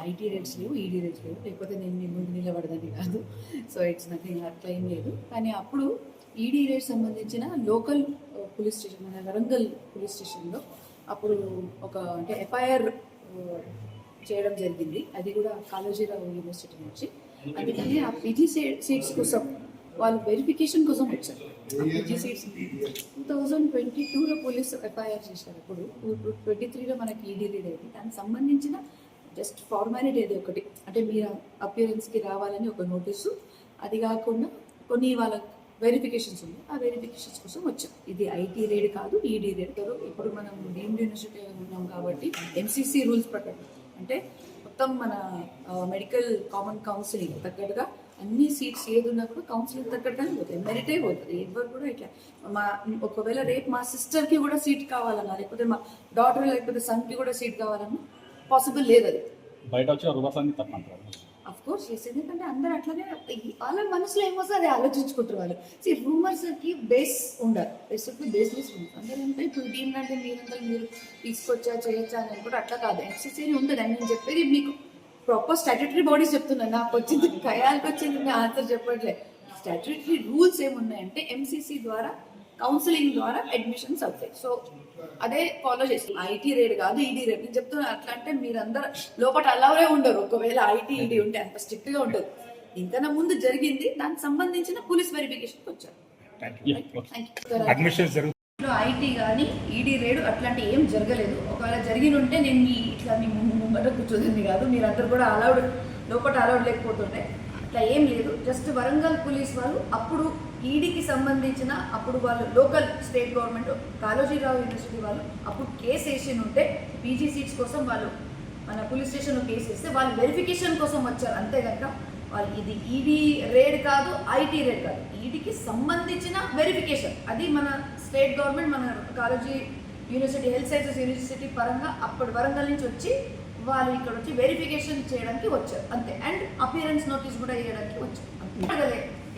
IT rates లేవు, ED rates లేవు, లేకపోతే నేను మీ ముందు నిలబడదని కాదు. సో ఇట్స్ నథింగ్, అట్లా ఏం లేదు. కానీ అప్పుడు ఈడీ రేట్ సంబంధించిన లోకల్ పోలీస్ స్టేషన్, మన వరంగల్ పోలీస్ స్టేషన్లో అప్పుడు ఒక అంటే ఎఫ్ఐఆర్ చేయడం జరిగింది. అది కూడా కాళోజీరావు యూనివర్సిటీ నుంచి. అందుకని ఆ పీజీ సీట్స్ కోసం వాళ్ళు వెరిఫికేషన్ కోసం వచ్చారు. ఆ పీజీ సీట్స్ 2022లో పోలీసు ఎఫ్ఐఆర్ చేశారు. అప్పుడు 2023లో మనకి ఈడీ రేట్ అయింది. దానికి సంబంధించిన జస్ట్ ఫార్మాలిటీ అది ఒకటి, అంటే మీరు అపియరెన్స్కి రావాలని ఒక నోటీసు, అది కాకుండా కొన్ని వాళ్ళ వెరిఫికేషన్స్ ఉంది. ఆ వెరిఫికేషన్స్ కోసం వచ్చాం. ఇది ఐటీ రేడ్ కాదు, ఈడీ రేడ్. ఇప్పుడు మనం డీమ్డ్ యూనివర్సిటీ ఉన్నాం కాబట్టి ఎంసీసీ రూల్స్ ప్రకారం, అంటే మొత్తం మన మెడికల్ కామన్ కౌన్సిలింగ్ తగ్గట్టుగా అన్ని సీట్స్ ఏది ఉన్నా కూడా కౌన్సిలింగ్ తగ్గట్టుగానే పోతాయి, మెరిటే పోతుంది. ఎవరు కూడా ఇట్లా ఒకవేళ రేపు మా సిస్టర్కి కూడా సీట్ కావాలన్నా, లేకపోతే మా డాటర్ లేకపోతే సన్కి కూడా సీట్ కావాలన్నా పాసిబుల్ లేదు. అది బయట వచ్చిన రూమర్స్ అన్ని తప్ప అఫ్ కోర్స్ ఎస్, ఎందుకంటే అందరు అట్లనే వాళ్ళ మనసులో ఏమొస్తే అది ఆలోచించుకుంటారు వాళ్ళు. రూమర్స్కి బేస్ ఉండాలి, బేస్లెస్ ఉంటుంది. అందరంటే ఇప్పుడు దీనికంటే మీరు తీసుకొచ్చా చేయొచ్చా అని కూడా అట్లా కాదు. ఎన్సీసీ ఉంటుంది అని నేను చెప్పేది మీకు ప్రాపర్ స్టాట్యూటరీ బాడీస్ చెప్తున్నాను. నాకు వచ్చింది ఖయాల్కి వచ్చింది, నేను ఆన్సర్ చెప్పట్లేదు. స్టాట్యూటరీ రూల్స్ ఏమున్నాయంటే ఎంసీసీ ద్వారా కౌన్సిలింగ్ ద్వారా అడ్మిషన్స్ అవుతాయి. సో అదే ఫాలో చేస్తాం. ఐటీ రేడ్ కాదు, ఈడీ రేడ్. నేను చెప్తున్నాను అట్లా అంటే మీరందరూ లోపల అలవరే ఉండరు. ఒకవేళ ఐటీ ఈడీ ఉంటే అంత స్ట్రిక్ట్ గా ఉంటుంది. ఇంకన్నా ముందు జరిగింది, దానికి సంబంధించిన పోలీస్ వెరిఫికేషన్కి వచ్చారు. ఐటీ కానీ ఈడీ రేడు అట్లాంటి ఏం జరగలేదు. ఒకవేళ జరిగిన ఉంటే నేను ఇట్లా మీ ముంగట కూర్చోదండి కాదు, మీరందరూ కూడా అలౌడ్, లోపల అలౌడ్ లేకపోతుండే. అట్లా ఏం లేదు. జస్ట్ వరంగల్ పోలీస్ వాళ్ళు అప్పుడు ఈడీకి సంబంధించిన అప్పుడు వాళ్ళు local state government Kaloji Rao university వాళ్ళు అప్పుడు కేసు వేసి ఉంటే పీజీ సీట్స్ కోసం వాళ్ళు మన పోలీస్ స్టేషన్లో కేసు వేస్తే వాళ్ళు వెరిఫికేషన్ కోసం వచ్చారు. అంతే కనుక వాళ్ళు ఇది ఈడీ రేడ్ కాదు, ఐటీ రేడ్ కాదు, ఈడీకి సంబంధించిన వెరిఫికేషన్. అది మన స్టేట్ గవర్నమెంట్ మన Kaloji university health sciences university పరంగా అప్పుడు వరంగల్ నుంచి వచ్చి వాళ్ళు ఇక్కడ వచ్చి వెరిఫికేషన్ చేయడానికి వచ్చారు అంతే. అండ్ అపియరెన్స్ నోటీస్ కూడా వేయడానికి వచ్చారు.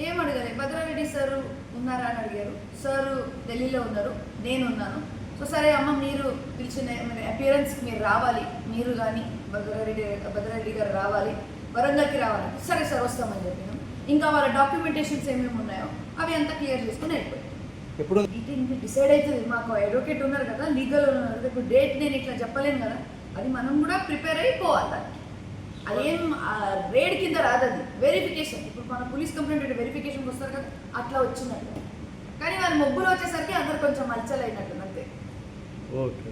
ఏం అడగలే. భద్రారెడ్డి సార్ ఉన్నారా అని అడిగారు. సార్ ఢిల్లీలో ఉన్నారు, నేను ఉన్నాను. సో సరే అమ్మ మీరు పిలిచిన అపియరెన్స్కి మీరు రావాలి, మీరు కానీ భద్రారెడ్డి గారు రావాలి, వరంగల్కి రావాలంటే సరే సార్ వస్తామని చెప్పినాం. ఇంకా వాళ్ళ డాక్యుమెంటేషన్స్ ఏమేమి ఉన్నాయో అవి అంతా క్లియర్ చేసుకుని అయిపోయాయి. ఇప్పుడు మీటింగ్ డిసైడ్ అవుతుంది. మాకు అడ్వకేట్ ఉన్నారు కదా, లీగల్ ఉన్నారు కదా, ఇప్పుడు డేట్ నేను ఇట్లా చెప్పలేను కదా, అది మనం కూడా ప్రిపేర్ అయిపోవాలి. దానికి అదేం రేడ్ కింద రాదు, అది వెరిఫికేషన్. ఇప్పుడు మన పోలీస్ కంప్లైంట్ వెరిఫికేషన్కి వస్తారు కదా, అట్లా వచ్చినట్టు. కానీ వాళ్ళు మొగ్గులు వచ్చేసరికి అందరు కొంచెం మచ్చలైనట్టు అంతే. ఓకే.